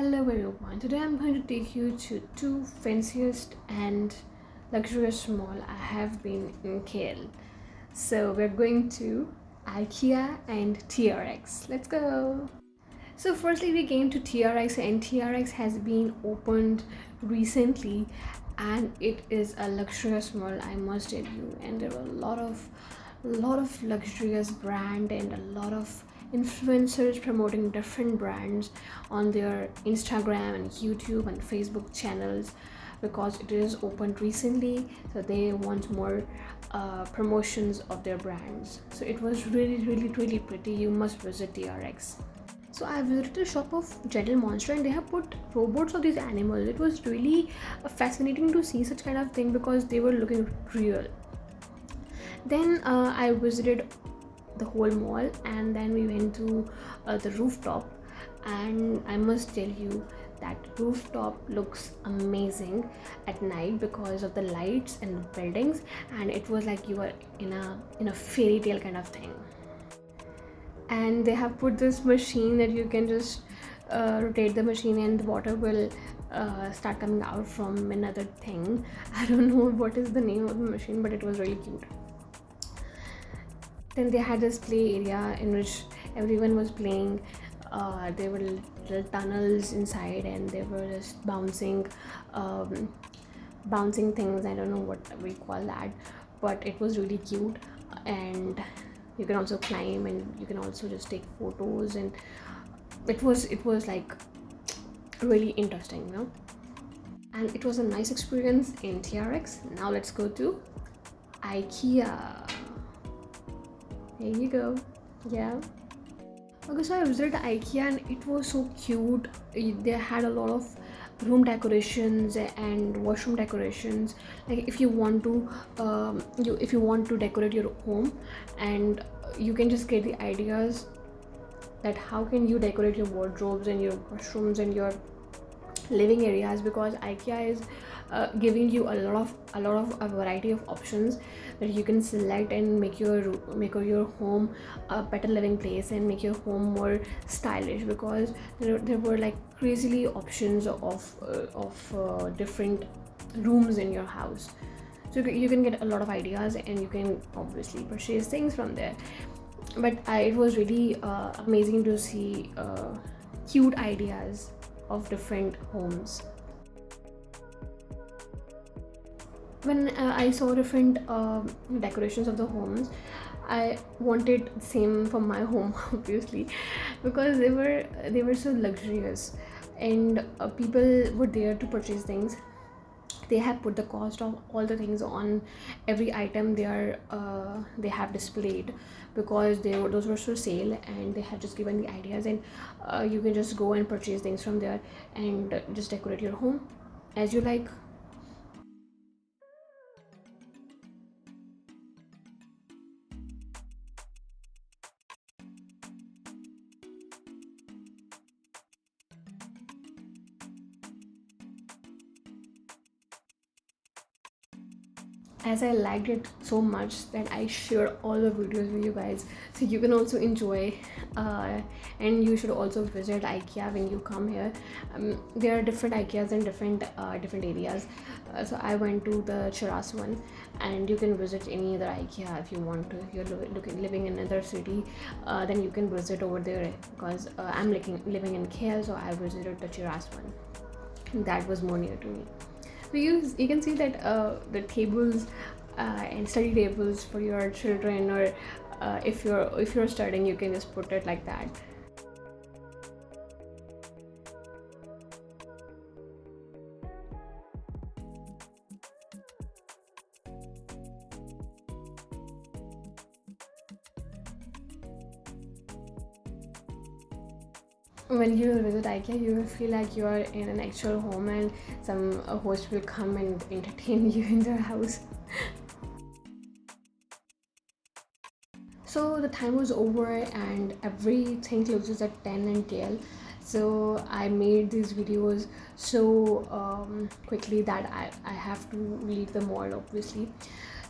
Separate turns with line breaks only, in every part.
Hello everyone. Today I'm going to take you to two fanciest and luxurious mall I have been in KL. So we're going to IKEA and TRX. Let's go. So firstly we came to TRX, and TRX has been opened recently and it is a luxurious mall, I must tell you, and there were a lot of luxurious brand and a lot of influencers promoting different brands on their Instagram and YouTube and Facebook channels because it is opened recently, so they want more promotions of their brands. So it was really pretty. You must visit TRX. So I visited a shop of Gentle Monster and they have put robots of these animals. It was really fascinating to see such kind of thing because they were looking real. Then I visited the whole mall and then we went to the rooftop, and I must tell you that rooftop looks amazing at night because of the lights and the buildings, and it was like you were in a fairy tale kind of thing. And they have put this machine that you can just rotate the machine and the water will start coming out from another thing. I don't know what is the name of the machine, but it was really cute. Then they had this play area in which everyone was playing. There were little tunnels inside and they were just bouncing things. I don't know what we call that, but it was really cute. And you can also climb and you can also just take photos, and it was like really interesting, and it was a nice experience in TRX. Now let's go to IKEA. Here you go. Yeah. Okay, so I visited IKEA and it was so cute. They had a lot of room decorations and washroom decorations. Like if you want to, if you want to decorate your home, and you can just get the ideas that how can you decorate your wardrobes and your washrooms and your living areas, because IKEA is giving you a lot of a variety of options that you can select and make your home a better living place and make your home more stylish, because there were like crazily options of different rooms in your house. So you can get a lot of ideas and you can obviously purchase things from there. But it was really amazing to see cute ideas of different homes. When I saw different decorations of the homes, I wanted same for my home obviously, because they were so luxurious, and people were there to purchase things. They have put the cost of all the things on every item they have displayed, because those were for sale, and they have just given the ideas, and you can just go and purchase things from there and just decorate your home as you like. As I liked it so much that I shared all the videos with you guys, so you can also enjoy, and you should also visit IKEA when you come here. There are different IKEAs in different areas. So I went to the Chiras one, and you can visit any other IKEA if you want to. If you're living in another city, then you can visit over there, because I'm living in KL, so I visited the Chiras one. That was more near to me. So you can see that the tables and study tables for your children, or if you're studying, you can just put it like that. When you visit IKEA, you will feel like you are in an actual home, and some host will come and entertain you in their house. So the time was over and everything closes at 10 and KL. So I made these videos so quickly that I have to leave the mall obviously.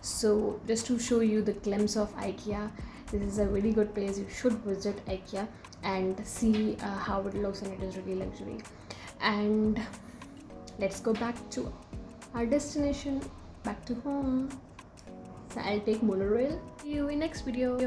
So just to show you the glimpse of IKEA, this is a really good place. You should visit IKEA and see how it looks, and it is really luxury. and let's go back to our destination, back to home. So I'll take monorail. See you in next video.